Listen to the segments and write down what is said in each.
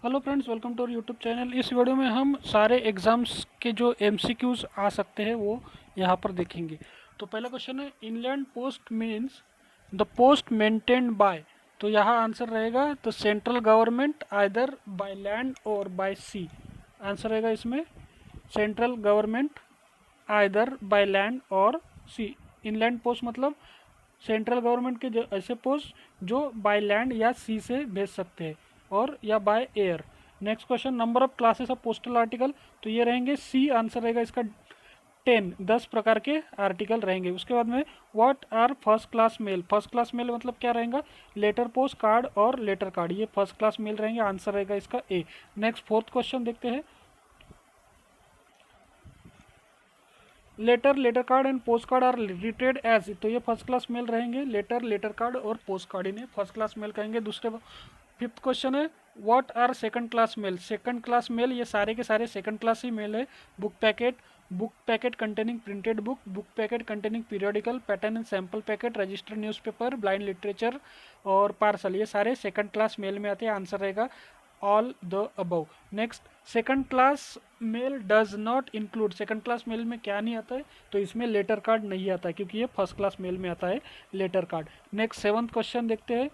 Hello friends, welcome to YouTube channel. इस video में हम सारे एग्जाम्स के जो एमसीक्यूज आ सकते हैं वो यहाँ पर देखेंगे। तो पहला क्वेश्चन है, inland post means the post maintained by. तो यहाँ आंसर रहेगा the central government either by land और बाय सी। आंसर रहेगा इसमें central government either by land और सी। इनलैंड पोस्ट मतलब सेंट्रल गवर्नमेंट के जो ऐसे पोस्ट जो बाय लैंड या सी से भेज सकते हैं और या by air. Next question, number of classes of postal article. तो ये रहेंगे सी। आंसर रहेगा इसका 10 प्रकार के आर्टिकल रहेंगे। उसके बाद में what are first class mail. First class mail मतलब क्या रहेगा, लेटर पोस्ट कार्ड और लेटर कार्ड, ये फर्स्ट क्लास मेल रहेंगे। आंसर रहेगा इसका ए। नेक्स्ट फोर्थ क्वेश्चन देखते हैं, letter, letter card and post card are rated as. तो ये फर्स्ट क्लास मेल रहेंगे। लेटर, लेटर कार्ड और पोस्ट कार्ड इन्हें फर्स्ट क्लास मेल कहेंगे। दूसरे फिफ्थ क्वेश्चन है, what are second class mail. Second class mail ये सारे के सारे सेकंड क्लास ही मेल है। Book packet containing printed book, book packet containing periodical, pattern and sample packet, registered newspaper, blind literature और parcel, ये सारे second class mail में आते हैं। आंसर रहेगा all the above. Next, second class mail does not include. Second class mail में क्या नहीं आता है, तो इसमें लेटर कार्ड नहीं आता है क्योंकि ये फर्स्ट क्लास मेल में आता है letter card. Next seventh question देखते हैं,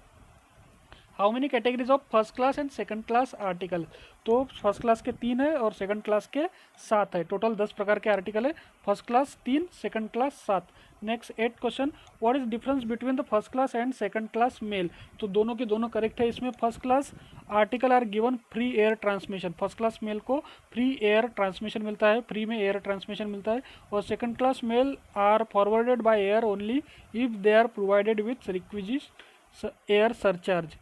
how many categories of first class and second class article. तो फर्स्ट क्लास के 3 है और सेकंड क्लास के 7 है। टोटल 10 प्रकार के आर्टिकल है। First class 3, second class 7। Next 8 question, what is difference between the first class and second class mail. तो दोनों के दोनों करेक्ट है। इसमें first class article are given free air transmission, first class mail को फ्री एयर ट्रांसमिशन मिलता है, free में एयर ट्रांसमिशन मिलता है। और second class mail are forwarded by air only if they are provided with requisite air surcharge.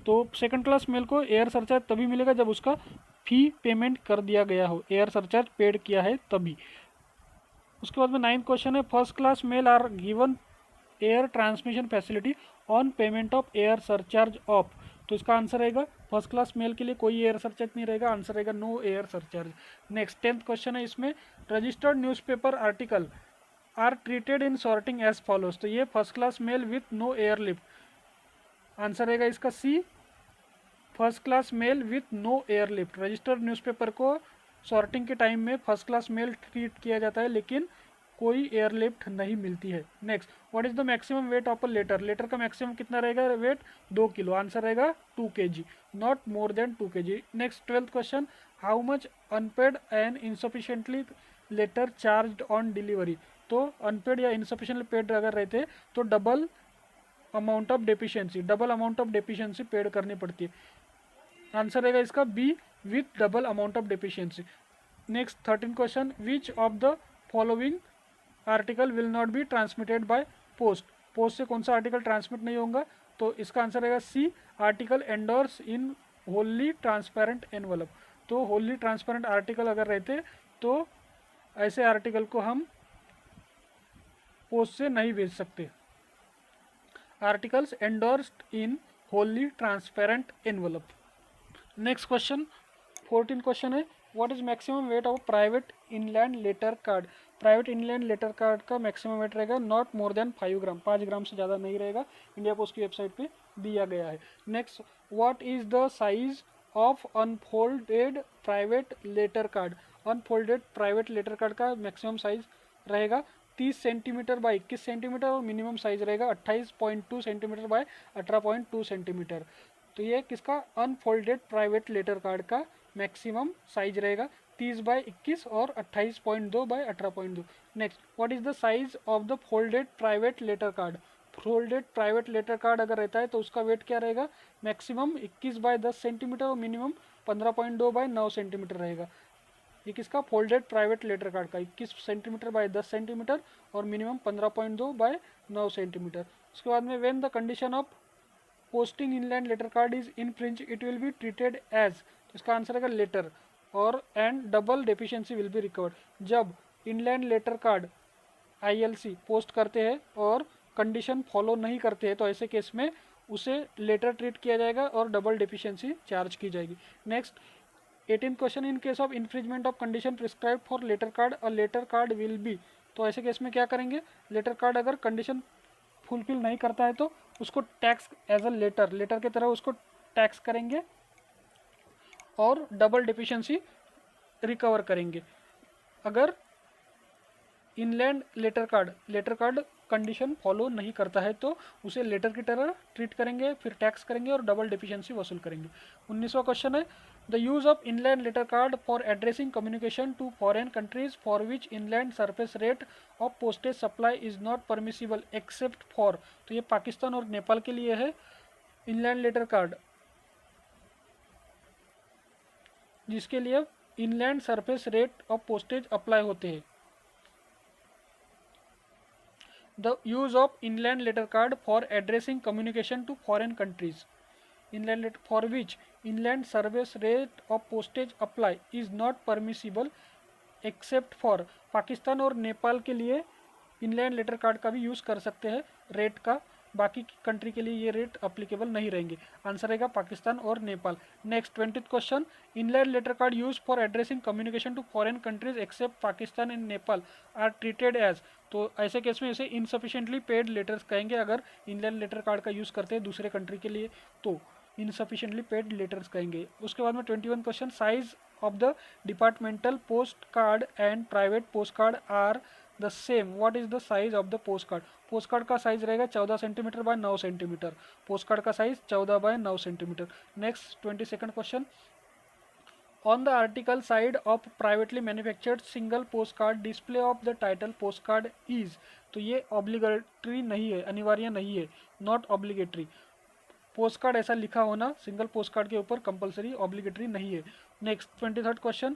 तो second class mail को air surcharge तभी मिलेगा जब उसका फी पेमेंट कर दिया गया हो, एयर सरचार्ज पेड किया है तभी। उसके बाद में 9th क्वेश्चन है, first class mail are given air transmission facility on payment of air surcharge of. तो इसका आंसर रहेगा फर्स्ट क्लास मेल के लिए कोई एयर सरचार्ज नहीं रहेगा। आंसर रहेगा no air surcharge. Next 10th question है, इसमें registered newspaper article are treated in sorting as follows. तो ये first class mail with no air lift. Answer रहेगा इसका C, first class mail with no air lift. Registered newspaper को sorting के time में first class mail treat किया जाता है लेकिन कोई एयर लिफ्ट नहीं मिलती है। Next, what is the maximum weight of a letter. Letter का मैक्सिमम कितना रहेगा वेट, 2 किलो। आंसर रहेगा 2 kg, not more than 2 kg। Next 12th question, how much unpaid and insufficiently letter charge on delivery. तो unpaid या insufficiently paid अगर रहते तो double amount of deficiency, double amount of deficiency paid करनी पड़ती है। Answer रहेगा इसका B, with double amount of deficiency. Next 13 question, which of the following article will not be transmitted by post. Post से कौन सा आर्टिकल ट्रांसमिट नहीं होगा, तो इसका आंसर रहेगा सी, आर्टिकल एंडोर्स इन होली ट्रांसपेरेंट एनवलप। तो होली ट्रांसपेरेंट आर्टिकल अगर रहते तो ऐसे आर्टिकल को हम पोस्ट से नहीं भेज सकते। Articles endorsed in wholly transparent envelope. Next question 14 question है, what is maximum weight of private inland letter card. Private inland letter card का मैक्सिमम वेट रहेगा not more than 5 gram, 5 gram से ज़्यादा नहीं रहेगा। इंडिया पोस्ट की website पे दिया गया है। Next, what is the size of unfolded private letter card. Unfolded private letter card का मैक्सिमम साइज रहेगा 30 सेंटीमीटर बाई 21 सेंटीमीटर और मिनिमम साइज रहेगा 28.2 सेंटीमीटर बाय 18.2 सेंटीमीटर। तो ये किसका, अनफोल्डेड प्राइवेट लेटर कार्ड का मैक्सिमम साइज रहेगा 30 बाय 21 और 28.2 by 18.2। Next, what is the size of the folded private letter card. Folded private letter card अगर रहता है तो उसका वेट क्या रहेगा, मैक्सिमम 21 बाय 10 सेंटीमीटर और मिनिमम 15.2 बाय 9 सेंटीमीटर रहेगा। ये किसका, फोल्डेड प्राइवेट लेटर कार्ड का 21 सेंटीमीटर बाय 10 सेंटीमीटर और मिनिमम 15.2 बाय 9 सेंटीमीटर। उसके बाद में when the condition of posting inland letter card is infringe it will be treated as. इसका आंसर है लेटर और and double deficiency will be recovered. जब inland letter card ILC post करते हैं और कंडीशन फॉलो नहीं करते हैं तो ऐसे केस में उसे लेटर ट्रीट किया जाएगा और डबल डेफिशिएंसी चार्ज की जाएगी। Next 18th question, in case of infringement of condition prescribe for letter card a letter card will be. तो ऐसे केस में क्या करेंगे, लेटर कार्ड अगर कंडीशन फुलफिल नहीं करता है तो उसको tax as a letter, letter की तरह उसको टैक्स करेंगे और डबल डेफिशिएंसी रिकवर करेंगे। अगर inland letter card condition follow नहीं करता है तो उसे लेटर की तरह ट्रीट करेंगे, फिर टैक्स करेंगे और डबल डेफिशिएंसी वसूल करेंगे। 19वां क्वेश्चन है the use of inland letter card for addressing communication to foreign countries for which inland surface rate of postage supply is not permissible except for, तो ये पाकिस्तान और नेपाल के लिए है इनलैंड लेटर कार्ड जिसके लिए inland surface rate of postage apply होते हैं। The use of inland letter card for addressing communication to foreign countries, for which inland service rate of postage apply is not permissible except for Pakistan और नेपाल के लिए inland letter card का भी use कर सकते हैं रेट का, बाकी कंट्री के लिए ये रेट अप्लीकेबल नहीं रहेंगे। आंसर रहेगा पाकिस्तान और Nepal. Next 20th question inland letter card use for addressing communication to foreign countries except Pakistan and Nepal are treated as, तो ऐसे केस में इसे इनसफिशिएंटली पेड लेटर्स कहेंगे। अगर इनलैंड लेटर कार्ड का यूज़ करते हैं दूसरे कंट्री के लिए तो इनसफिशिएंटली पेड लेटर्स कहेंगे। उसके बाद में 21 question size of the departmental post card and private post card are the same, what is the size of the post card. Post card का साइज रहेगा 14 centimetre by 9 centimetre, post card का size 14 by 9 centimetre. Next 22nd question on the article side of privately manufactured single post card display of the title post card is, तो ये obligatory नहीं है, अनिवार्य नहीं है, नॉट ऑब्लिगेटरी। पोस्ट कार्ड ऐसा लिखा होना सिंगल पोस्ट कार्ड के ऊपर कंपलसरी ऑब्लिगेटरी नहीं है। Next 23rd question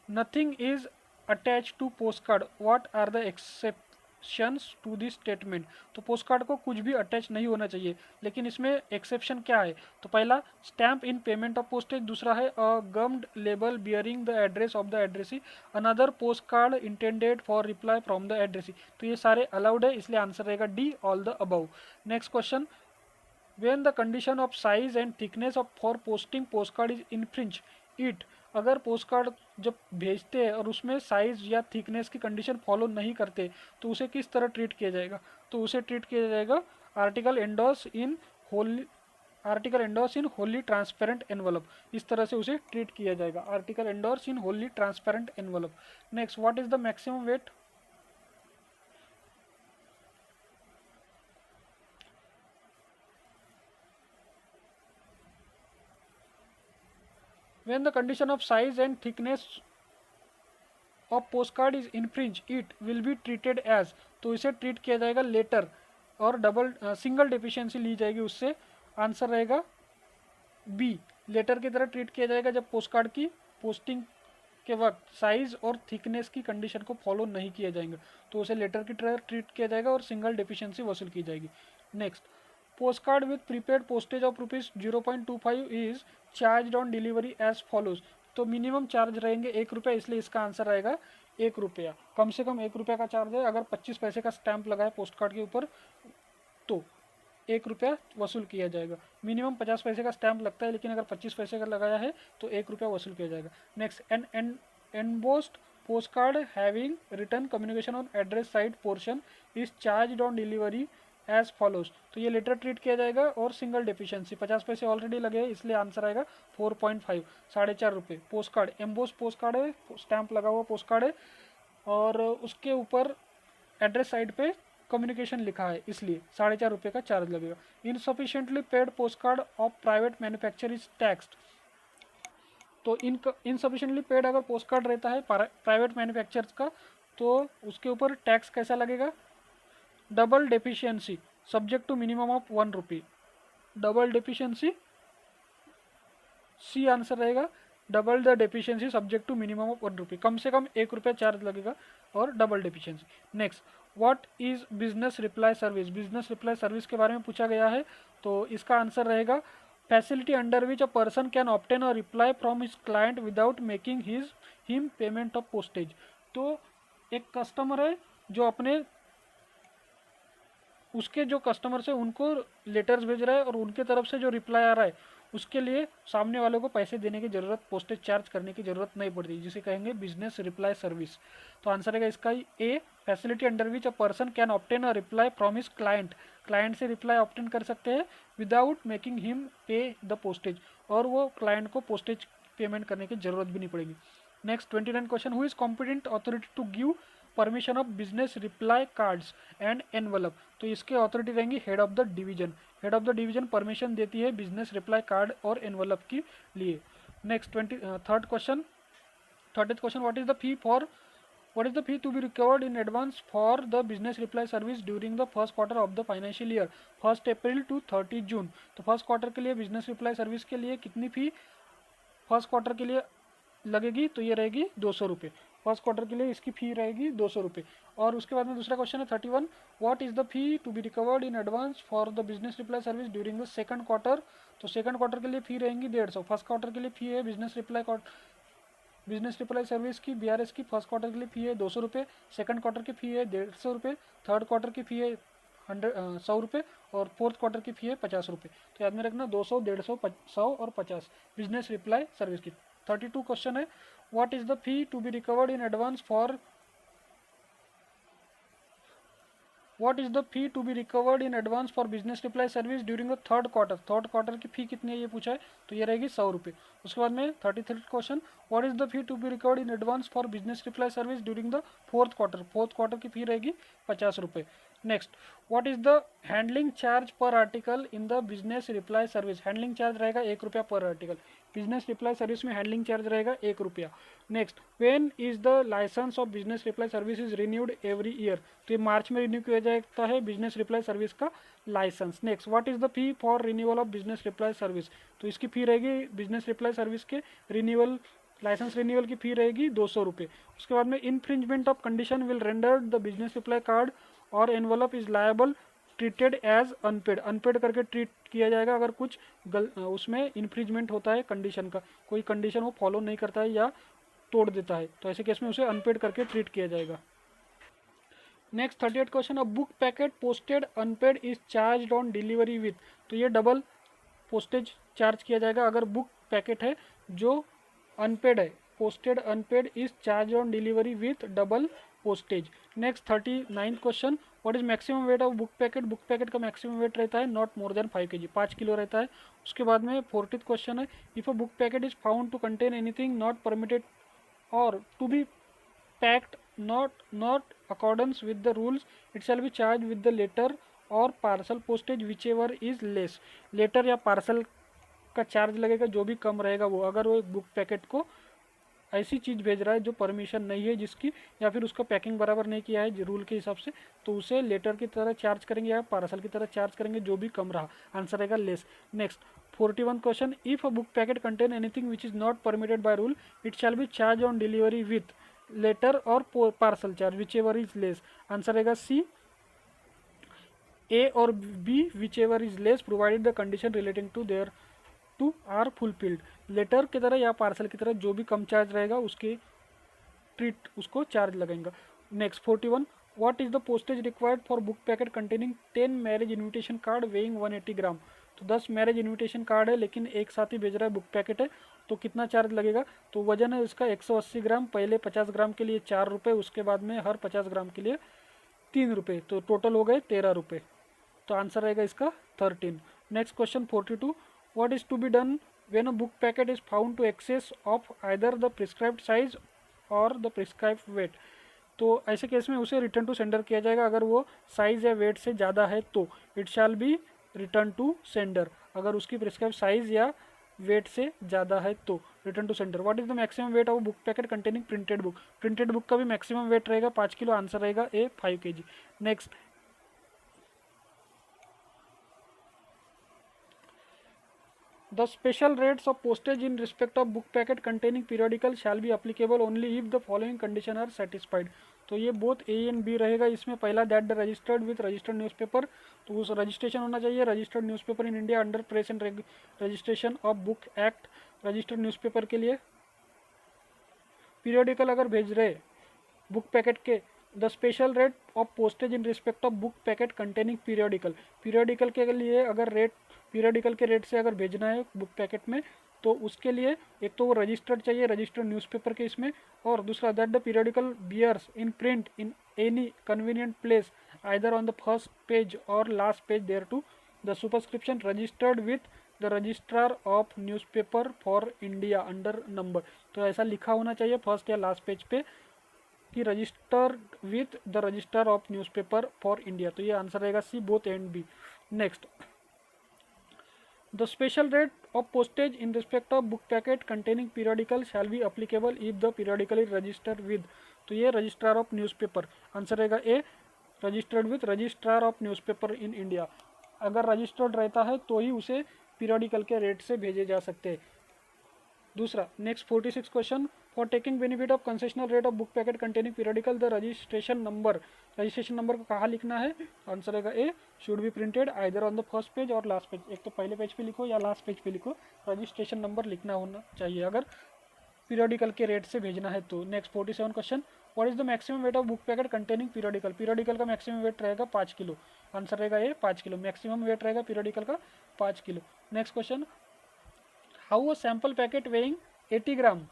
nothing is attach to post card, what are the exceptions to this statement, तो पोस्ट कार्ड को कुछ भी अटैच नहीं होना चाहिए, लेकिन इसमें एक्सेप्शन क्या है, तो पहला stamp in payment of postage, दूसरा है a gummed label bearing the address of the addressee, another post card intended for reply from the addressee, तो ये सारे अलाउड है, इसलिए आंसर रहेगा D all the above. Next question when the condition of size and thickness of for posting postcard is infringe it, अगर post card जब भेजते हैं और उसमें साइज या थिकनेस की कंडीशन फॉलो नहीं करते तो उसे किस तरह ट्रीट किया जाएगा, तो उसे ट्रीट किया जाएगा आर्टिकल एंडोर्स इन होली ट्रांसपेरेंट एनवलप, इस तरह से उसे ट्रीट किया जाएगा, article endorse in wholly transparent envelope. Next what is the maximum wait, when the condition of size and thickness of postcard is infringed it will be treated as, तो इसे treat किया जाएगा लेटर और double single deficiency ली जाएगी उससे, answer रहेगा B, letter की तरह ट्रीट किया जाएगा जब पोस्टकार्ड की पोस्टिंग के वक्त साइज और थिकनेस की कंडीशन को फॉलो नहीं किया जाएगा तो उसे लेटर की तरह ट्रीट किया जाएगा और सिंगल डेफिशिएंसी वसूल की जाएगी। Next post card with prepaid postage of ₹0.25 is charge on delivery as follows, तो मिनिमम चार्ज रहेंगे ₹1, इसलिए इसका आंसर रहेगा ₹1, कम से कम ₹1 का चार्ज है। अगर 25 पैसे का स्टैंप लगा है पोस्ट कार्ड के ऊपर तो ₹1 वसूल किया जाएगा। मिनिमम 50 पैसे का स्टैंप लगता है, लेकिन अगर 25 पैसे का लगाया है तो ₹1 वसूल किया जाएगा। Next an embossed post card having return communication on address side portion is charge on delivery as follows, तो ये लेटर ट्रीट किया जाएगा और सिंगल डेफिशिएंसी 50 पैसे ऑलरेडी लगे हैं, इसलिए आंसर आएगा 4.5, ₹4.5। Post card emboss post card है, स्टैंप लगा हुआ पोस्ट कार्ड है और उसके ऊपर एड्रेस साइड पे कम्युनिकेशन लिखा है, इसलिए ₹4.5 का चार्ज लगेगा। Insufficiently paid post card of private manufacture is taxed, तो इनसफिशिएंटली पेड अगर पोस्ट कार्ड रहता है प्राइवेट मैन्युफैक्चरर्स का तो उसके ऊपर टैक्स कैसा लगेगा, double deficiency subject to minimum of ₹1, double deficiency C answer रहेगा, double the deficiency subject to minimum of ₹1, कम से कम ₹1 चार्ज लगेगा और double deficiency. Next what is business reply service, business reply service के बारे में पूछा गया है तो इसका आंसर रहेगा facility under which a person can obtain a reply from his client without making him payment of postage, तो एक कस्टमर है जो अपने उसके जो कस्टमर्स है उनको लेटर्स भेज रहा है और उनके तरफ से जो रिप्लाई आ रहा है उसके लिए सामने वालों को पैसे देने की ज़रूरत, पोस्टेज चार्ज करने की ज़रूरत नहीं पड़ती, जिसे कहेंगे बिजनेस रिप्लाई सर्विस। तो आंसर है इसका A, facility under which a person can obtain a reply from his client, client से रिप्लाई ऑप्टेन कर सकते हैं without making him pay the postage, और वो क्लाइंट को पोस्टेज पेमेंट करने की जरूरत भी नहीं पड़ेगी। Next 29 question, who is competent authority to give permission of business reply cards and envelope. तो इसके अथॉरिटी रहेंगी head of the division. Head of the division permission देती है बिजनेस रिप्लाई कार्ड और एनवलप के लिए। Next 30th question, what is the fee to be recovered in advance for the business reply service during the first quarter of the financial year 1 April to 30 June। तो first quarter के लिए business reply service के लिए कितनी फी first quarter के लिए लगेगी, तो ये रहेगी 200 रुपये। फर्स्ट क्वार्टर के लिए इसकी फ़ी रहेगी 200 रुपये। और उसके बाद में दूसरा क्वेश्चन है 31, what is the fee to be recovered in advance for the business reply service during the second quarter. तो सेकंड क्वार्टर के लिए फ़ी रहेंगी 150। फर्स्ट क्वार्टर के लिए फ़ी है बिजनेस रिप्लाई सर्विस की BRS की फर्स्ट क्वार्टर के लिए फ़ी है 200 रुपये, सेकंड क्वार्टर की फ़ी है 150 रुपये, थर्ड क्वार्टर की फ़ी है 100 रुपये, और फोर्थ क्वार्टर की फ़ी है 50 रुपये। तो याद में रखना 200, 150, 100 और 50 बिजनेस रिप्लाई सर्विस की। 32 क्वेश्चन है, what is the fee to be recovered in advance for what is the fee to be recovered in advance for business reply service during the third quarter. Third quarter की fee कितनी है ये पूछा है, तो ये रहेगी 100 रुपये। उसके बाद में 33 question, what is the fee to be recovered in advance for business reply service during the fourth quarter. Fourth quarter की फी रहेगी 50 रुपये। Next, what is the handling charge per article in the business reply service. Handling charge रहेगा 1 रुपया per article. Business reply service में handling charge रहेगा 1 रुपया। Next, when is the licence of business reply service is renewed every year. तो ये March में renew किया जाता है बिजनेस रिप्लाई सर्विस का licence. Next, what is the fee for renewal of business reply service. तो इसकी फी रहेगी बिजनेस रिप्लाई सर्विस के रिन्यूअल लाइसेंस रिन्यूअल की फी रहेगी 200 रुपये। उसके बाद में infringement of condition will render the business reply card और envelope is liable treated as unpaid. Unpaid करके ट्रीट किया जाएगा अगर कुछ उसमें इन्फ्रिंजमेंट होता है कंडीशन का, कोई कंडीशन वो फॉलो नहीं करता है या तोड़ देता है, तो ऐसे केस में उसे अनपेड करके ट्रीट किया जाएगा। Next 38 question, a book packet posted unpaid is charge on delivery with. तो ये डबल पोस्टेज चार्ज किया जाएगा अगर बुक पैकेट है जो अनपेड है। Posted unpaid is charge on delivery with double postage. Next 39 question, what is maximum weight of book packet. Book packet का maximum weight रहता है not more than 5 kg, 5 kilo रहता है। उसके बाद में 40th क्वेश्चन है, if a book packet is found to contain anything not permitted और to be packed not accordance with the rules, it shall be charged with the letter or parcel postage whichever is less। Letter या parcel का charge लगेगा जो भी कम रहेगा वो। अगर वो एक बुक पैकेट को ऐसी चीज़ भेज रहा है जो परमिशन नहीं है जिसकी, या फिर उसका पैकिंग बराबर नहीं किया है रूल के हिसाब से, तो उसे लेटर की तरह चार्ज करेंगे या पार्सल की तरह चार्ज करेंगे, जो भी कम रहा। आंसर रहेगा less. Next 41 question, if a book packet contain anything which is not permitted by rule it shall be charge on delivery with letter और parcel charge whichever is less. Answer रहेगा C, A और B whichever is less provided the condition relating to thereto are fulfilled. Letter की तरह या parcel की तरह जो भी कम चार्ज रहेगा उसके ट्रीट उसको चार्ज लगेगा। Next 41, what is the postage required for book packet containing 10 marriage invitation card weighing 180 ग्राम। तो 10 मैरिज इन्विटेशन कार्ड है लेकिन एक साथ ही भेज रहा है बुक पैकेट है, तो कितना चार्ज लगेगा। तो वजन है इसका 180 ग्राम। पहले 50 ग्राम के लिए 4 रुपये, उसके बाद में हर 50 ग्राम के लिए 3 रुपये, तो टोटल हो गए 13 रुपये। तो आंसर रहेगा इसका 13। Next question 42, what is to be done when a book packet is found to excess of either the prescribed size और द प्रिस्क्राइब्ड वेट। तो ऐसे केस में उसे रिटर्न टू सेंडर किया जाएगा। अगर वो साइज़ या वेट से ज़्यादा है तो it shall be return to sender. अगर उसकी प्रिस्क्राइब साइज़ या वेट से ज़्यादा है तो return to sender. What is the maximum weight of book packet containing printed book. Printed book का भी मैक्सिमम वेट रहेगा 5 किलो। आंसर रहेगा A 5 kg। Next The special rates of postage in respect of book packet containing periodical shall be applicable only if the following condition are satisfied। तो ये both A and B रहेगा इसमें। पहला that the registered with registered newspaper, तो उस registration होना चाहिए registered newspaper in India under press and registration of book act. Registered newspaper के लिए पीरियडिकल अगर भेज रहे बुक पैकेट के, the special rate of postage in respect of book packet containing periodical. Periodical के लिए अगर रेट पीरियडिकल के रेट से अगर भेजना है बुक पैकेट में तो उसके लिए एक तो वो रजिस्टर्ड चाहिए रजिस्टर्ड न्यूज़पेपर के इसमें, और दूसरा that the periodical bears in print in any convenient place either on the first page or last page thereto. The superscription registered with the registrar of newspaper for India under number. तो ऐसा लिखा होना चाहिए first या last page पे कि registered with the register of newspaper for India. तो ये आंसर रहेगा C, both and B. Next, the special rate of postage in respect of book packet containing periodical shall be applicable if the periodical is registered with. तो ये registrar of newspaper, answer रहेगा A, registered with registrar of newspaper in India. अगर registered रहता है तो ही उसे periodical के rate से भेजे जा सकते हैं। दूसरा, next 46 question, for taking benefit of concessional rate of book packet containing periodical the registration number को कहाँ लिखना है? आंसर रहेगा A, should be printed either on the first page और लास्ट पेज। एक तो पहले पेज पे लिखो या लास्ट पेज पे लिखो, रजिस्ट्रेशन नंबर लिखना होना चाहिए अगर पीरियडिकल के रेट से भेजना है तो। Next 47 question, what is the maximum weight of book packet containing periodical? Periodical का मैक्सिमम वेट रहेगा 5 किलो, आंसर रहेगा ए 5 किलो, मैक्सिमम वेट रहेगा पीरियडिकल का 5 kilo. Next question, how a sample packet weighing 80 gram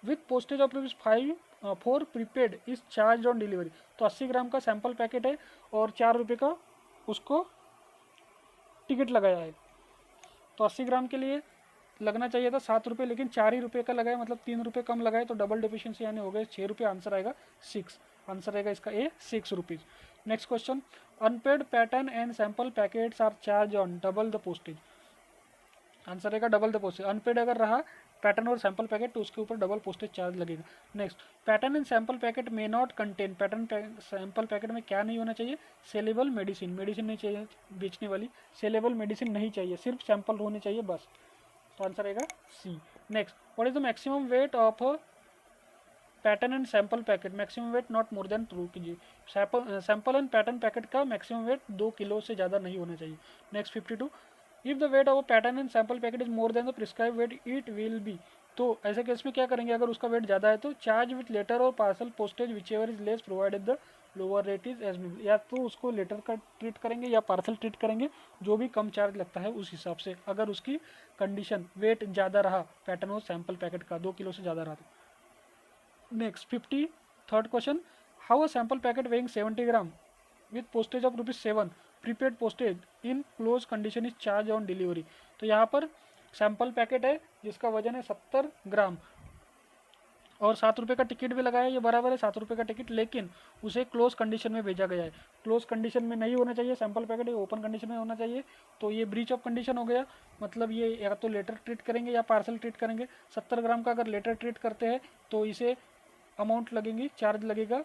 with postage of ₹5 for prepaid is charge on delivery. तो 80 ग्राम का sample packet है और 4 रुपये का उसको टिकट लगाया है। तो 80 ग्राम के लिए लगना चाहिए था 7 रुपये, लेकिन 4 ही रुपये का लगाए, मतलब 3 रुपये कम लगाए, तो डबल डिफिशियंसी यानी हो गए 6 रुपये, आंसर आएगा 6, आंसर रहेगा इसका A 6 rupees. Next question, unpaid pattern and sample packets are charge on double the postage, answer रहेगा डबल द पोस्टेज। अनपेड अगर रहा पैटर्न और सैम्पल पैकेट तो उसके ऊपर डबल पोस्टेज चार्ज लगेगा। Next, pattern and sample packet may not contain, pattern sample packet में क्या नहीं होना चाहिए? सेलेबल मेडिसिन, मेडिसिन नहीं चाहिए बेचने वाली, सेलेबल मेडिसिन नहीं चाहिए, सिर्फ सैम्पल होने चाहिए बस, तो आंसर रहेगा C. Next, what is the maximum weight of pattern and sample packet? Maximum weight not more than 2 kg। Sample and pattern packet का मैक्सिमम वेट 2 किलो से ज़्यादा नहीं होना चाहिए। Next 52, if the weight of pattern and sample packet is more than the prescribe weight it will be. तो ऐसे case में क्या करेंगे अगर उसका वेट ज़्यादा है तो? चार्ज विथ लेटर और parcel postage whichever is less provided the lower rate is chargeable. या तो उसको लेटर का ट्रीट करेंगे या पार्सल ट्रीट करेंगे, जो भी कम चार्ज लगता है उस हिसाब से, अगर उसकी कंडीशन वेट ज़्यादा रहा पैटर्न और सैम्पल पैकेट का 2 किलो से ज़्यादा रहा तो। Next 53rd question, how a sample packet weighing 70 gram with postage of ₹7 prepaid postage in close condition is charge on delivery. तो यहाँ पर सैम्पल पैकेट है जिसका वजन है 70 ग्राम और 7 रुपये का टिकट भी लगाया, ये बराबर है 7 रुपये का टिकट, लेकिन उसे क्लोज कंडीशन में भेजा गया है। क्लोज कंडीशन में नहीं होना चाहिए सैम्पल पैकेट, ये ओपन कंडीशन में होना चाहिए, तो ये ब्रीच ऑफ कंडीशन हो गया। मतलब ये या तो लेटर ट्रीट करेंगे या पार्सल ट्रीट करेंगे। 70 ग्राम का अगर लेटर ट्रीट करते हैं तो इसे अमाउंट लगेंगी, चार्ज लगेगा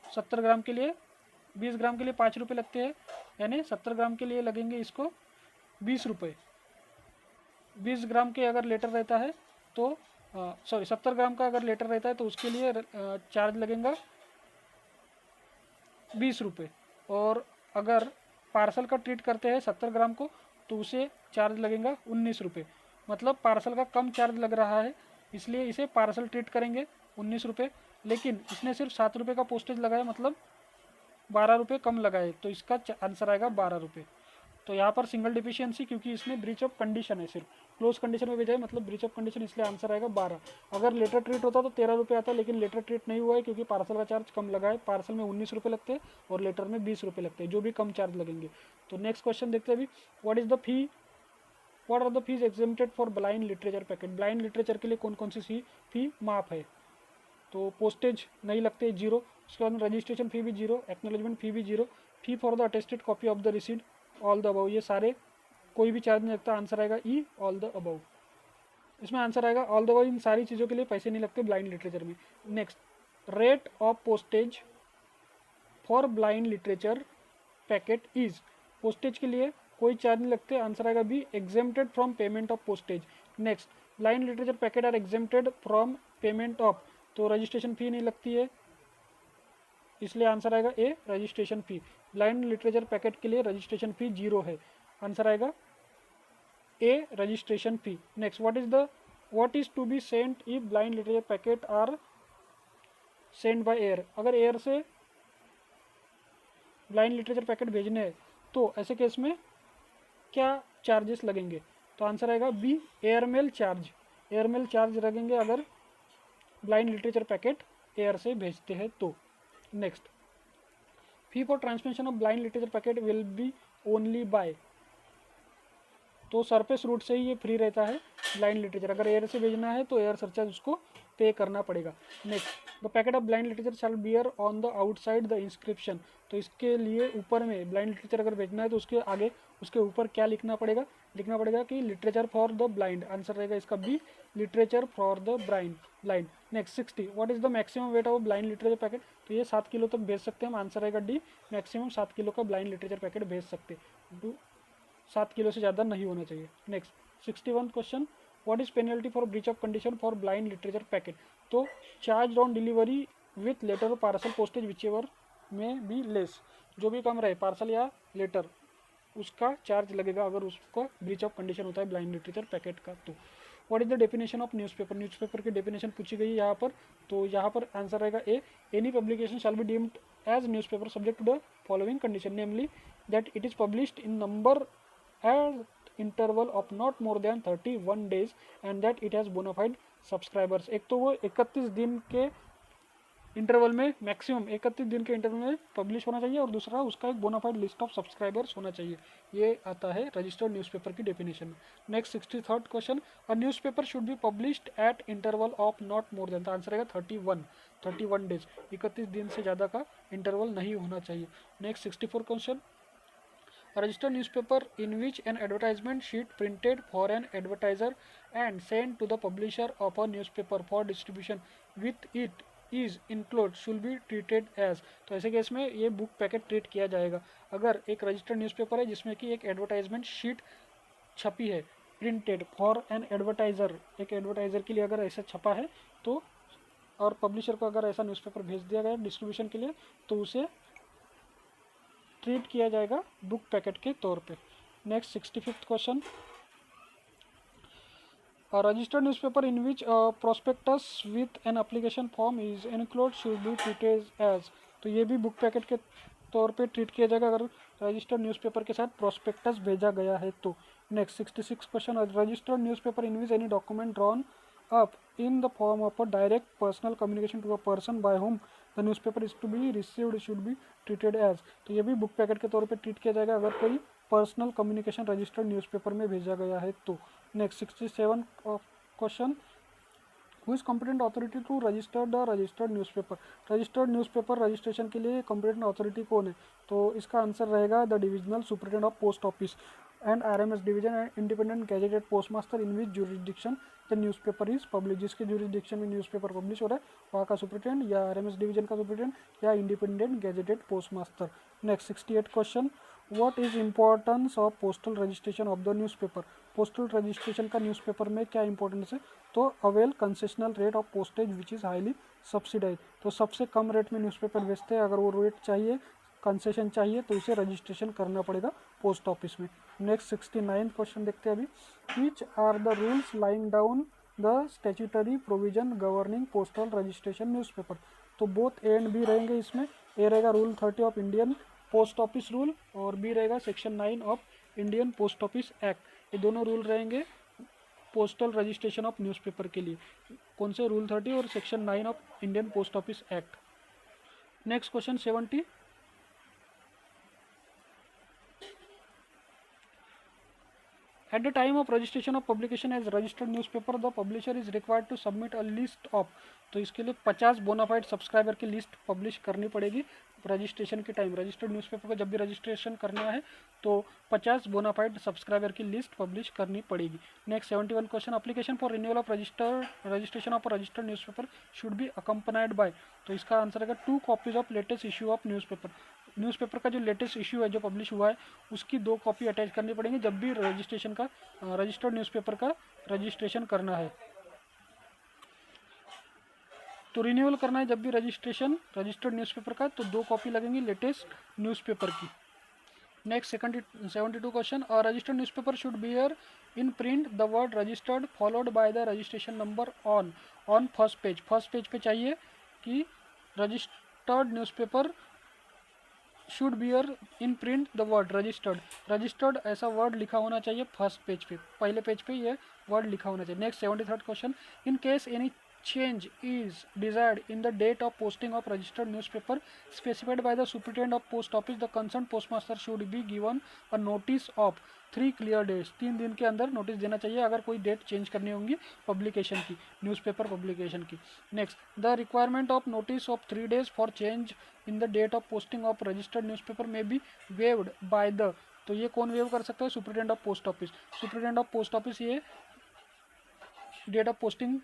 70 ग्राम के लिए, 20 ग्राम के लिए 5 रुपये लगते हैं, यानी 70 ग्राम के लिए लगेंगे इसको 20 रुपये। 20 ग्राम के अगर लेटर रहता है तो 70 ग्राम का अगर लेटर रहता है तो उसके लिए चार्ज लगेगा 20 रुपये। और अगर पार्सल का ट्रीट करते हैं 70 ग्राम को तो उसे चार्ज लगेगा 19 रुपये। मतलब पार्सल का कम चार्ज लग रहा है, इसलिए इसे पार्सल ट्रीट करेंगे 19 रुपये, लेकिन इसने सिर्फ 7 रुपये का पोस्टेज लगाया, मतलब 12 रुपये कम लगाए, तो इसका आंसर आएगा 12 रुपये। तो यहाँ पर सिंगल डिफिशियंसी, क्योंकि इसमें ब्रीच ऑफ कंडीशन है, सिर्फ क्लोज कंडीशन में भेजा है, मतलब ब्रीच ऑफ कंडीशन, इसलिए आंसर आएगा 12। अगर लेटर ट्रीट होता तो 13 रुपये आता, लेकिन लेटर ट्रीट नहीं हुआ है क्योंकि पार्सल का चार्ज कम लगा है। पार्सल में 19 रुपये लगते हैं और लेटर में 20 रुपये लगते हैं, जो भी कम चार्ज लगेंगे। तो नेक्स्ट क्वेश्चन देखते हैं अभी, what are the fees exempted for blind literature packet? Blind literature के लिए कौन कौन सी फी माफ है? तो पोस्टेज नहीं लगते, 0, उसके बाद रजिस्ट्रेशन फी भी 0, एक्नोलेजमेंट फी भी 0, fee for the attested copy of the receipt, all the above, ये सारे कोई भी चार्ज नहीं लगता, आंसर आएगा ई, ऑल द अबव। इसमें आंसर आएगा ऑल द अबव, इन सारी चीज़ों के लिए पैसे नहीं लगते ब्लाइंड लिटरेचर में। Next, rate of postage for blind literature packet is, postage के लिए कोई चार्ज नहीं लगते, आंसर आएगा B, exempted from payment of postage. Next, blind literature packet are exempted from payment of, तो रजिस्ट्रेशन फ़ी नहीं लगती है, इसलिए आंसर आएगा A, registration fee. Blind literature packet के लिए रजिस्ट्रेशन फ़ी 0 है, आंसर आएगा A, registration fee. Next, what is to be sent if blind literature packet are send by air? अगर एयर से ब्लाइंड लिटरेचर पैकेट भेजने हैं तो ऐसे केस में क्या चार्जेस लगेंगे? तो आंसर आएगा B, airmail charge. Airmail charge लगेंगे अगर ब्लाइंड लिटरेचर पैकेट एयर से भेजते हैं तो। Next, fee for transmission of blind literature packet will be only by, तो सरफेस रूट से ही ये फ्री रहता है ब्लाइंड लिटरेचर। अगर एयर से भेजना है तो एयर सरचार्ज उसको पे करना पड़ेगा। Next, the packet of blind literature shall bear on the outside the inscription, तो इसके लिए ऊपर में ब्लाइंड लिटरेचर अगर भेजना है तो उसके आगे उसके ऊपर क्या लिखना पड़ेगा, कि literature for the blind, answer रहेगा इसका B, literature for the blind. Next 60, what is the maximum weight of blind literature packet, तो ये 7 किलो तक भेज सकते हैं हम, आंसर रहेगा डी, मैक्सिमम 7 किलो का ब्लाइंड लिटरेचर पैकेट भेज सकते हैं, 7 किलो से ज़्यादा नहीं होना चाहिए। Next 61 question, what is penalty for breach of condition for blind literature packet, तो charge on delivery with letter और parcel postage whichever may be less, जो भी कम रहे पार्सल या लेटर उसका चार्ज लगेगा अगर उसका ब्रीच ऑफ कंडीशन होता है ब्लाइंड लिटरेचर पैकेट का। तो what is the definition of newspaper, newspaper की डेफिनेशन पूछी गई है यहाँ पर, तो यहाँ पर आंसर रहेगा A, any publication shall be deemed as newspaper subject to the following condition, namely that it is published in number at interval of not more than 31 days and that it has bona fide subscribers। एक तो वो 31 दिन के interval में, maximum 31 दिन के interval में publish होना चाहिए, और दूसरा उसका एक बोनाफाइड लिस्ट ऑफ सब्सक्राइबर्स होना चाहिए। ये आता है रजिस्टर्ड न्यूज़पेपर की डेफिनेशन में। Next 63rd question, a newspaper should be published eight interval of not more then, तो आंसर रहेगा 31 डेज, 31 दिन से ज़्यादा का इंटरवल नहीं होना चाहिए। Next 64 question, a registered newspaper in which an advertisement sheet printed for an advertiser and sent to the publisher of a newspaper for distribution with it is included should be treated as, तो ऐसे case में ये book packet treat किया जाएगा अगर एक registered newspaper है जिसमें कि एक एडवर्टाइजमेंट शीट छपी है, प्रिंटेड फॉर एन एडवर्टाइज़र, एक एडवर्टाइज़र के लिए अगर ऐसा छपा है तो, और पब्लिशर को अगर ऐसा न्यूज़पेपर भेज दिया गया डिस्ट्रीब्यूशन के लिए, तो उसे ट्रीट किया जाएगा बुक पैकेट के तौर पे। Next 65th question, registered newspaper in which prospectus with an application form is include should be treated as, तो ये भी बुक पैकेट के तौर पे ट्रीट किया जाएगा अगर रजिस्टर्ड न्यूज़पेपर के साथ प्रोस्पेक्टस भेजा गया है तो। Next 66 question, registered newspaper in which any document drawn up in the form of a direct personal communication to a person by whom the newspaper is to be received should be treated as, तो ये भी book packet के तौर पे treat किया जाएगा अगर कोई पर्सनल कम्युनिकेशन रजिस्टर्ड न्यूज़पेपर में भेजा गया है तो। Next 67 question, who is competent authority to register the registered newspaper, registered newspaper registration के लिए कॉम्पिटेंट अथॉरिटी कौन है, तो इसका आंसर रहेगा the divisional superintendent of post office and RMS division and independent gazetted postmaster in which jurisdiction the newspaper is publish, जिसके jurisdiction में newspaper publish हो रहा है वहाँ का सुपरिटेंडेंट या आरएमएस डिवीजन का सुपरिटेंडेंट या independent gazetted postmaster. Next 68 question, what is importance of postal registration of the newspaper, postal registration का न्यूज़पेपर में क्या इंपॉर्टेंस है, तो avail concessional rate of postage which is highly subsidise, तो सबसे कम रेट में न्यूज़पेपर बेचते हैं, अगर वो रेट चाहिए कंसेशन चाहिए तो उसे रजिस्ट्रेशन करना पड़ेगा पोस्ट ऑफिस में। नेक्स्ट 69 क्वेश्चन देखते हैं अभी, which are the rules laying down the statutory provision governing postal registration newspaper, तो बोथ ए एंड बी रहेंगे इसमें, ए रहेगा rule 30 of Indian post office rule और बी रहेगा section 9 of Indian post office act, ये दोनों rule रहेंगे postal registration of newspaper के लिए, कौन से रूल 30 और section 9 of Indian post office act. Next question 70, at the time of registration of publication as registered newspaper the publisher is required to submit a list of, तो इसके लिए 50 bonafide subscriber की list publish करनी पड़ेगी registration के time, registered newspaper को जब भी रजिस्ट्रेशन करना है तो 50 बोनाफाइड सब्सक्राइबर की लिस्ट पब्लिश करनी पड़ेगी। Next 71 question, application for renewal of registration of registered newspaper should be accompanied by, तो इसका आंसर है 2 copies of latest issue of newspaper, newspaper का जो लेटेस्ट इशू है जो पब्लिश हुआ है उसकी 2 कॉपी अटैच करनी पड़ेंगी जब भी रजिस्ट्रेशन का रजिस्टर्ड न्यूज़पेपर का रजिस्ट्रेशन करना है, तो रिन्यूअल करना है जब भी रजिस्ट्रेशन रजिस्टर्ड न्यूज़पेपर का तो 2 कॉपी लगेंगी लेटेस्ट न्यूज़पेपर की। Next 72 question, registered newspaper should bear in print the word registered followed by the registration number on first page पे चाहिए कि registered newspaper should bear in print the word registered ऐसा word लिखा होना चाहिए first page पे, पहले page पे ये वर्ड लिखा होना चाहिए। Next 73rd question, in case any change is desired in the date of posting of registered newspaper specified by the superintendent of post office, the concerned postmaster should be given a notice of 3 clear days. 3 दिन के अंदर notice देना चाहिए अगर कोई date change करनी होंगी publication की, न्यूज़पेपर पब्लिकेशन की. Next, the requirement of notice of 3 days for change in the date of posting of registered newspaper may be waived by the. तो ये कौन वेव कर सकता है? Superintendent of post office. Superintendent of post office ये date of posting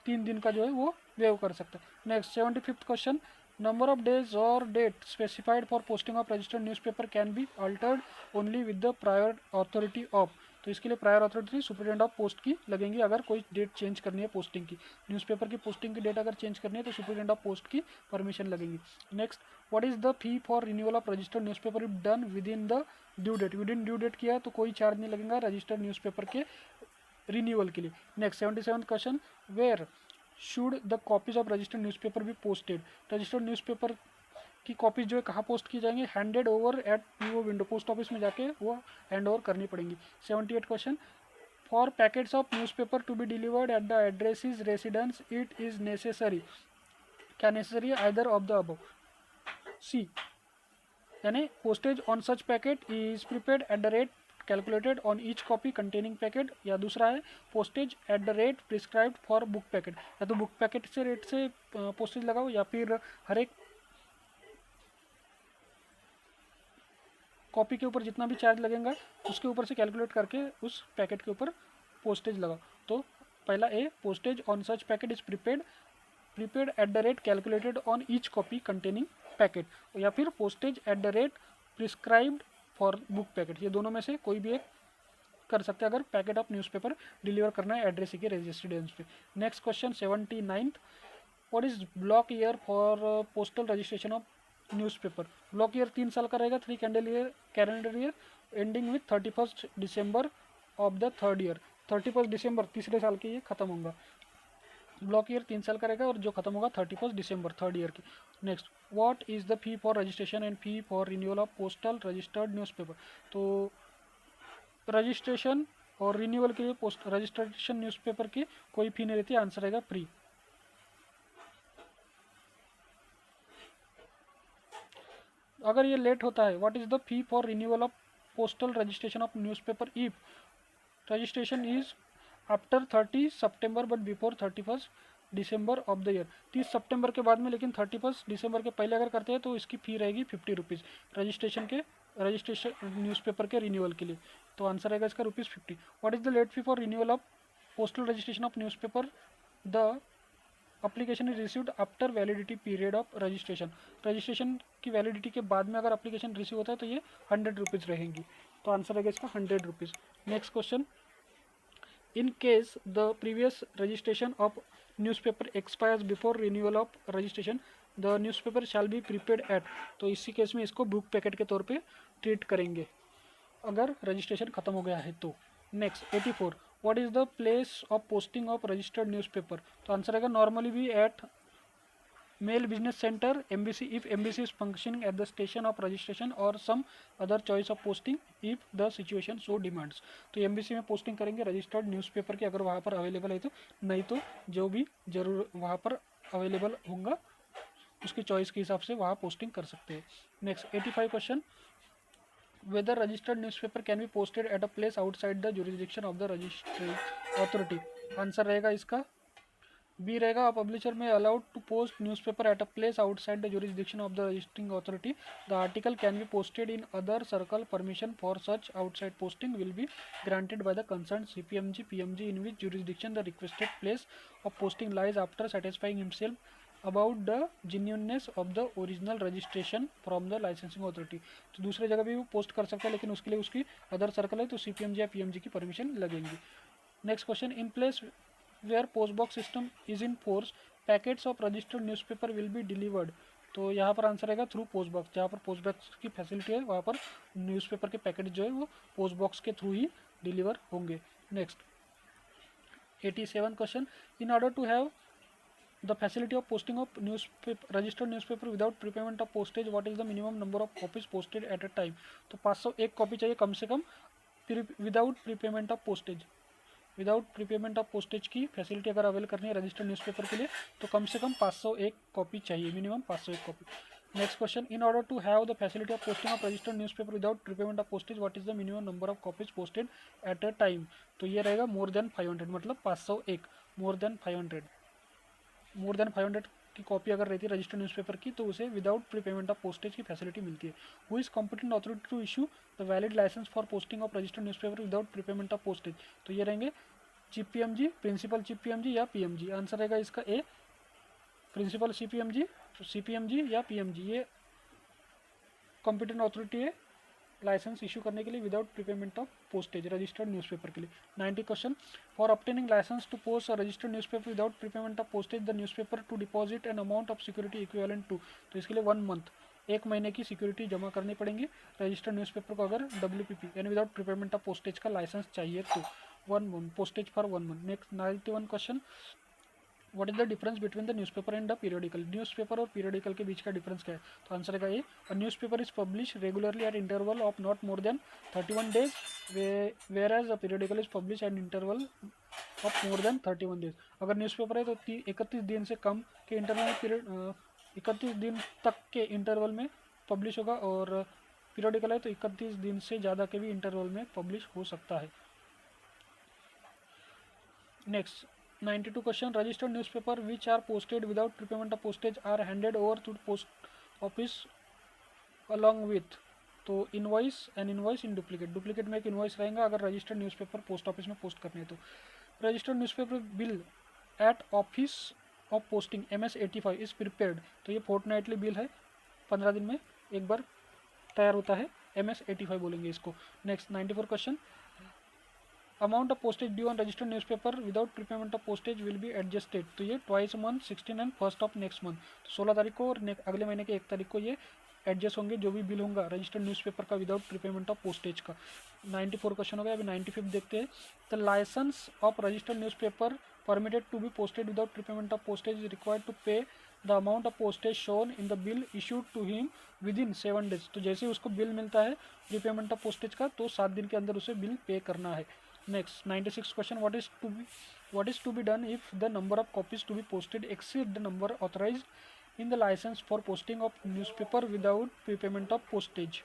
3 दिन का जो है वो वेव कर सकता है. Next 75th question, number of days और date specified for posting of registered newspaper can be altered only with the prior authority of. तो इसके लिए prior authority superintendent of post की लगेंगी अगर कोई डेट चेंज करनी है पोस्टिंग की. न्यूज़पेपर की पोस्टिंग की डेट अगर चेंज करनी है तो सुपरिटेंडेंट ऑफ पोस्ट की परमिशन लगेगी. Next, what is the fee for renewal of registered newspaper if done with in the due date. With in due date किया तो कोई चार्ज नहीं लगेगा रजिस्टर्ड न्यूज़पेपर के रिन्यूअल के लिए. Next 77th question, where should the copies of registered newspaper be posted. Registered newspaper की copies जो है कहाँ पोस्ट की जाएंगे? Handed over at PO window. Post office में जाके वो हैंड ओवर करनी पड़ेंगी. 78 question, for packets of newspaper to be delivered at the addresses residence it is necessary. क्या नेसेसरी है? Either of the above. C, यानी postage on such packet is prepaid at the rate calculated on each copy containing packet. या दूसरा है postage at the rate prescribed for book packet. या तो book packet से rate से postage लगाओ या फिर हर एक कॉपी के ऊपर जितना भी चार्ज लगेगा उसके ऊपर से कैलकुलेट करके उस पैकेट के ऊपर पोस्टेज लगाओ. तो पहला A, postage on such packet is prepaid at the rate calculated on each copy containing packet. या फिर postage at the rate prescribed for book packet. ये दोनों में से कोई भी एक कर सकते हैं अगर पैकेट ऑफ न्यूज़पेपर डिलीवर करना है एड्रेस के रेजिडेंस पे. Next question 79th, what is block year for postal registration of newspaper. Block year 3 साल का रहेगा. 3 calendar year ending with 31st December of the third year. 31st December तीसरे साल के ये खत्म होगा. ब्लॉक ईयर 3 साल का रहेगा और जो खत्म होगा 31st December थर्ड ईयर की. Next, what is the fee for registration and fee for renewal of postal registered newspaper. तो रजिस्ट्रेशन और रिन्यूअल के लिए पोस्ट रजिस्ट्रेशन न्यूज़पेपर की कोई फी नहीं रहती. आंसर रहेगा फ्री. अगर ये लेट होता है, what is the fee for renewal of postal registration of newspaper if registration is after 30 September but before 31st December of the year. 30 सितंबर के बाद में लेकिन 31st December के पहले अगर करते हैं तो इसकी फ़ी रहेगी 50 रुपीज़ रजिस्ट्रेशन न्यूज़पेपर के रिन्यूअल के लिए. तो आंसर रहेगा इसका ₹50. What is the late fee for renewal of postal registration of newspaper. The application is received after validity period of registration. Registration की वैलिडिटी के बाद में अगर अप्लीकेशन रिसीव होता है तो ये 100 रुपीज़ रहेंगी. तो आंसर रहेगा इसका 100 rupees. Next question, in case the previous registration of newspaper expires before renewal of registration the newspaper shall be prepaid at. तो इसी केस में इसको बुक पैकेट के तौर पे ट्रीट करेंगे अगर रजिस्ट्रेशन खत्म हो गया है तो. Next 84, what is the place of posting of registered newspaper. तो आंसर रहेगा normally be at mail business centre MBC if MBC is functioning at the station of registration और some other choice of posting if the situation so demands. तो MBC में posting करेंगे registered newspaper की अगर वहाँ पर available है तो. नहीं तो जो भी जरूर वहाँ पर अवेलेबल होगा उसकी चॉइस के हिसाब से वहाँ पोस्टिंग कर सकते हैं. Next 85 question, whether registered newspaper can be posted at a place outside the jurisdiction of the registry authority. Answer रहेगा इसका बी रहेगा. Publisher may allowed to post newspaper at a place outside the jurisdiction of the registering authority. The article can be posted in other circle. Permission for such outside posting will be granted by the concerned CPMG PMG in which jurisdiction the requested place of posting lies after satisfying himself about the genuineness of the original registration from the licensing authority. तो दूसरे जगह भी वो post कर सकता है लेकिन उसके लिए उसकी अदर सर्कल है तो CPMG या PMG की परमिशन लगेंगी. Next question, in place where post box system is in force packets of registered newspaper will be delivered. तो यहाँ पर आंसर रहेगा थ्रू पोस्ट बॉक्स. जहाँ पर पोस्ट बॉक्स की फैसिलिटी है वहाँ पर न्यूज़पेपर के पैकेट जो है वो पोस्ट बॉक्स के थ्रू ही डिलीवर होंगे. Next 87 question, in order to have the facility of posting of newspaper registered newspaper without prepayment of postage what is the minimum number of copies posted at a time. तो 501 copy चाहिए कम से कम without prepayment of postage. Without prepayment of postage की facility अगर avail करनी है registered newspaper के लिए तो कम से कम 501 कॉपी चाहिए, minimum 501 copy. Next question, in order to have the facility of posting of registered newspaper without prepayment of postage what is the minimum number of copies posted at a time. तो ये रहेगा more than 500, मतलब 501, more than 500 की copy अगर रहती है registered newspaper की तो उसे विदाउट प्रीपेमेंट ऑफ पोस्टेज की फैसिलिटी मिलती है। Who is competent authority to issue the valid licence for posting of registered newspaper without prepayment of postage. तो ये रहेंगे chief PMG, principal chief PMG या पीएमजी। आंसर रहेगा इसका ए, प्रिंसिपल सीपीएमजी या पीएमजी। ये कॉम्पिटेंट अथॉरिटी है licence issue करने के लिए without prepayment of postage registered newspaper के लिए। 90 question, for obtaining licence to post a registered newspaper without prepayment of postage the newspaper to deposit an amount of security equivalent to. तो इसके लिए 1 month, 1 महीने की सिक्योरिटी जमा करनी पड़ेंगी रजिस्टर्ड न्यूज़पेपर को अगर WPP यानी विदाउट प्रीपेमेंट ऑफ पोस्टेज का लाइसेंस चाहिए तो 1 month, postage for 1 month. Next 91 question, what is the difference between the newspaper and the periodical. Newspaper और पीरियडिकल के बीच का डिफरेंस क्या है। तो आंसर है ये, a newspaper is publish regularly at interval of not more than 31 days whereas a periodical is publish at interval of more than 31 days. अगर newspaper है तो 31 दिन से कम के इंटरवल में पीरियड 31 दिन तक के इंटरवल में पब्लिश होगा, और पीरियडिकल है तो 31 दिन से ज़्यादा के भी इंटरवल में पब्लिश हो सकता है। Next 92 question, registered newspaper which are posted without prepayment of postage are handed over to post office along with. तो invoice and invoice in duplicate, duplicate में एक इनवॉइस रहेगा अगर रजिस्टर्ड न्यूज़पेपर पोस्ट ऑफिस में post करने है तो। Registered newspaper bill at office of posting MS-85 is prepared. तो ये फोर्टनाइटली बिल है, 15 दिन में एक बार तैयार होता है, MS-85 बोलेंगे इसको। Next 94 question, amount of postage due on registered newspaper without prepayment of postage will be adjusted. तो ये twice month, 16 and 1 of next month, 16 तारीख को और अगले महीने के 1 तारीख को ये एडजस्ट होंगे जो भी बिल होगा रजिस्टर्ड न्यूज़पेपर का विदाउट प्रीपेमेंट ऑफ पोस्टेज का। 94 क्वेश्चन हो गया। अभी 95 देखते हैं। The licence of registered newspaper permitted to be posted without prepayment of postage is required to pay the amount of postage shown in the bill issued to him within 7 days. तो जैसे ही उसको bill मिलता है prepayment of postage का तो 7 दिन के अंदर उसे बिल पे करना है। Next 96 question, what is to be done if the number of copies to be posted exceed the number authorized in the license for posting of newspaper without prepayment of postage।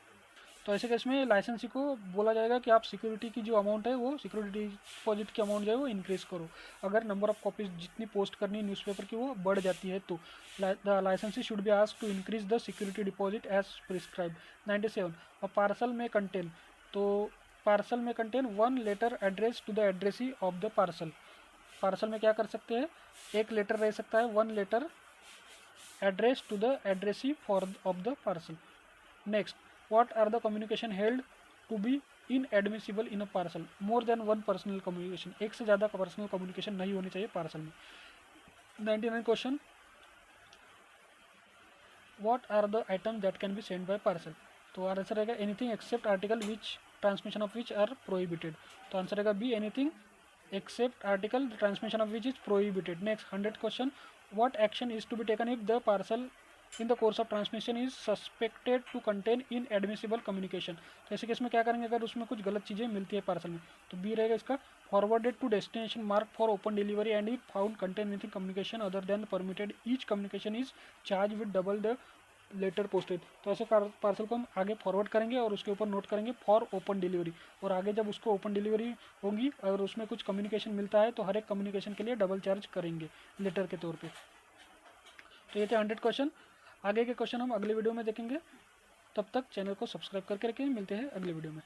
तो ऐसे case में लाइसेंसी को बोला जाएगा कि आप security की जो अमाउंट है वो सिक्योरिटी डिपॉजिट की अमाउंट जो है वो इंक्रीज करो। अगर नंबर ऑफ कॉपीज जितनी पोस्ट करनी है न्यूज़पेपर की वो बढ़ जाती है तो the licensee should be asked to increase the security deposit as prescribe. 97 a parcel may contain, तो parcel may contain 1 letter address to the addressee of the parcel. Parcel में क्या कर सकते हैं, एक लेटर रह सकता है, 1 letter address to the addressee for of the parcel. Next, what are the communication held to be inadmissible in a parcel. More than 1 personal communication, एक से ज़्यादा पर्सनल कम्युनिकेशन नहीं होनी चाहिए पार्सल में। 99 question, what are the item that can be send by parcel. तो answer रहेगा anything except article which transmission of which are prohibited. तो आंसर रहेगा B, anything except article transmission of which is prohibited. Next 100 question, what action is to be taken if the parcel in the course of transmission is suspected to contain inadmissible communication. तो ऐसे case में क्या करेंगे अगर उसमें कुछ गलत चीज़ें मिलती है पार्सल में। तो बी रहेगा इसका, forwarded to destination mark for open delivery and if found contain anything communication other than permitted each communication is charge with double the letter posted. तो ऐसे पार्सल को हम आगे फॉरवर्ड करेंगे और उसके ऊपर नोट करेंगे फॉर ओपन डिलीवरी, और आगे जब उसको ओपन डिलीवरी होगी और उसमें कुछ कम्युनिकेशन मिलता है तो हर एक कम्युनिकेशन के लिए डबल चार्ज करेंगे लेटर के तौर पे। तो ये थे 100 क्वेश्चन। आगे के क्वेश्चन हम अगले वीडियो में देखेंगे, तब तक चैनल को सब्सक्राइब करके रखें। मिलते हैं अगले वीडियो में।